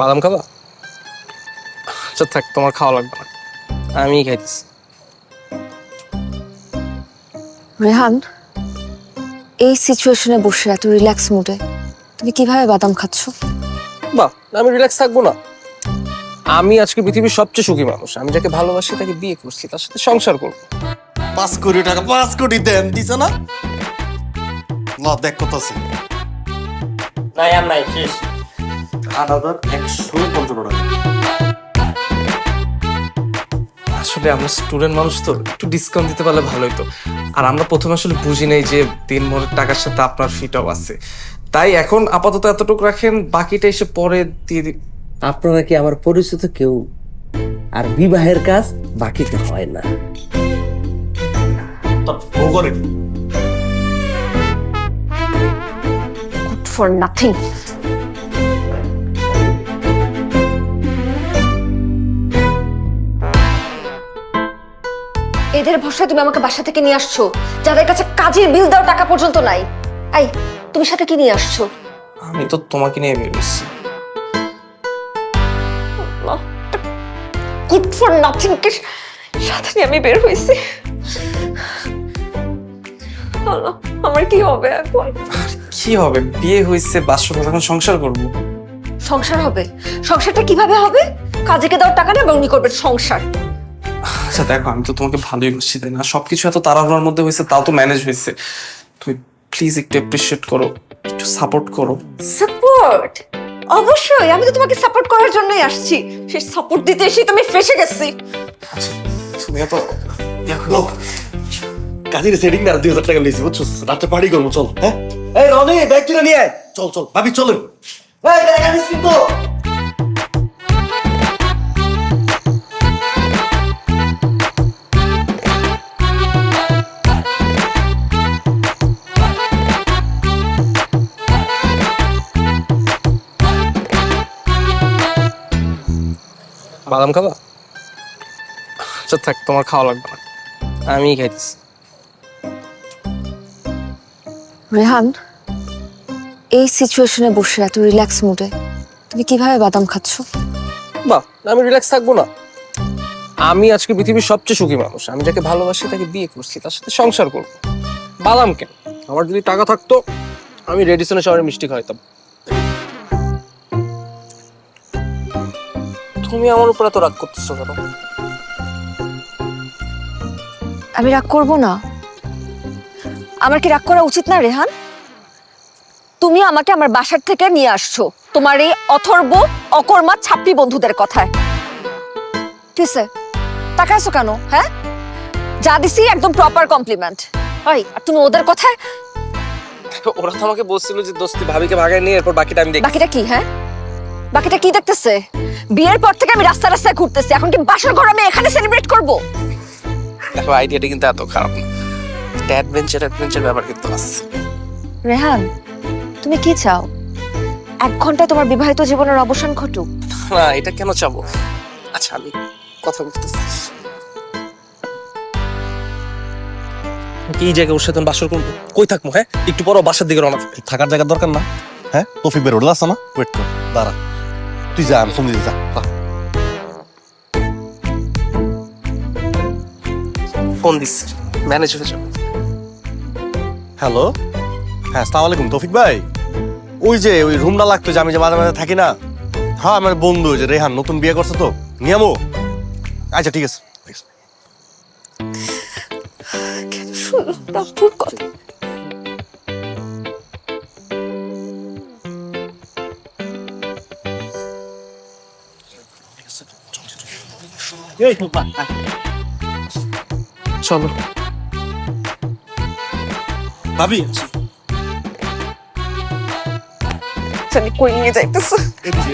বাদাম খাবা? আচ্ছা থাক, তোমার খাওয়া লাগবে না, আমিই খাইতেছি। রেহান, এই সিচুয়েশনে বসে এত রিল্যাক্স মুডে তুমি কিভাবে বাদাম খাচ্ছ? বাহ, আমি রিল্যাক্স থাকবো না? আমি আজকে পৃথিবীর সবচেয়ে সুখী মানুষ। আমি যাকে ভালোবাসি তাকে বিয়ে করছি, তার সাথে সংসার করবো। 5 কোটি টাকা 5 কোটি দেন দিছে না? না দেখ কত আছে। নাই আর নাই, শেষ। 8115 টাকা। আসলে আমরা স্টুডেন্ট মানুষ তো, একটু ডিসকাউন্ট দিতে পারলে ভালো হতো। আর আমরা প্রথমে আসলে বুঝি নাই যে দিনভরের টাকার সাথে আপনার ফিটাও আছে, তাই এখন আপাতত এতটুকু রাখেন, বাকিটা এসে পরে দিয়ে দিন। আপনারা কি আমার পরিচিত কেউ? আর বিবাহের কাজ বাকিতে হয় না। ও করে গুড ফর নাথিং। এদের ভরসায় তুমি আমাকে বাসা থেকে নিয়ে আসছো, যাদের কাছে কাজের বিল দেওয়ার টাকা পর্যন্ত নাই। এই, তুমি সাথে কি নিয়ে আসছো? আমি তো তোমাকে নিয়ে বেরিয়েছি। গুড ফর নাথিং কে সাথে নিয়ে আমি বের হয়েছি। আমার কি হবে এখন? কি হবে? বিয়ে হয়েছে, বাসর এখন সংসার করবো। সংসার হবে? সংসারটা কিভাবে হবে? কাজেকে দেওয়ার টাকা না, এবং উনি করবেন সংসার। আচ্ছা দেখো, আমি তো তোমাকে ভালোই বসছি, তাই না? সবকিছু এত তাড়াহুড়োর মধ্যে হয়েছে, তাও তো ম্যানেজ হয়েছে। তুমি প্লিজ একটু অ্যাপ্রিশিয়েট করো, একটু সাপোর্ট করো। সাপোর্ট? অবশ্যই, আমি তো তোমাকে সাপোর্ট করার জন্যই আসছি। সেই সাপোর্ট দিতে এসে তুমি ফেসে গেছি। আচ্ছা তুমি এত লোক কাজের সেটিং না 2000 টাকা লিয়েছি বুঝছো? রাতে পার্টি করবো চল। হ্যাঁ এই রনি ব্যাগ তুলে নিয়ে আয়। চল চল ভাবি চলেন। এই টাকা দিস কিন্তু। বাদাম খাবা? আচ্ছা থাক, তোমার খাওয়া লাগবে না, আমিই খাইতেছি। রেহান, এই সিচুয়েশনে বসে এত রিল্যাক্স মুডে তুমি কিভাবে বাদাম খাচ্ছ? বাহ, আমি রিল্যাক্স থাকবো না? আমি আজকে পৃথিবীর সবচেয়ে সুখী মানুষ। আমি যাকে ভালোবাসি তাকে বিয়ে করছি, তার সাথে সংসার করবো। বাদাম কেন? আমার যদি টাকা থাকতো আমি রেডিসনে শহরে মিষ্টি খাইতাম। তুমি আমার উপর এত রাগ করতেছো কেন? আমি রাগ করব না? আমার কি রাগ করা উচিত না রেহান? তুমি আমাকে আমার বাসার থেকে নিয়ে আসছো তোমার এই অথর্ব অকর্মা ছাপড়ি বন্ধুদের কথায়। ঠিক আছে, তাকাইছো কেন? হ্যাঁ, যা দিছি একদম প্রপার কমপ্লিমেন্ট। ওই, আর তুমি ওদের কথায়? ওরা তো আমাকে বলছিল যে দোস্তি ভাবিকে ভাগায় নিয়ে এরপর বাকিটা আমি দেখি। বাকিটা কি? হ্যাঁ, বাকিটা কি দেখতেছে? বিয়ের পর থেকে আমি রাস্তা রাস্তায় ঘুরতেছি, এখন কি বাসর ঘর আমি এখানে সেলিব্রেট করব? দেখো, আইডিয়াটা কিন্তু এত খারাপ না। একটা অ্যাডভেঞ্চার ব্যাপার কিন্তু আছে। রেহান, তুমি কি চাও? 1 ঘন্টায় তোমার বিবাহিত জীবনের অবসান ঘটুক? না, এটা কেন চাবো? আচ্ছা আমি কথা বলতেছি। এই জায়গায় ওর সাথে বাসর করবো? কই থাকবো? হ্যাঁ, একটু পর বাসার দিকে রওনা দেবে। থাকার জায়গা দরকার না? হ্যাঁ তৌফিক বের হলো আছে না? ওয়েট কর দাঁড়া। তুই যা, আমি ফোন দিতে যা। ফোন দিচ্ছি, ম্যানেজ হয়ে যাবে। হ্যালো, হ্যাঁ আসসালামু আলাইকুম তৌফিক ভাই। ওই যে ওই রুমটা লাগতো যে আমি যে মাঝে মাঝে থাকি না? হ্যাঁ আমার বন্ধু যে রেহান নতুন বিয়ে করছে তো, নিয়ামো। আচ্ছা ঠিক আছে। চলো ভাবি জানি কই নিয়ে যাইতেছে। এদিকে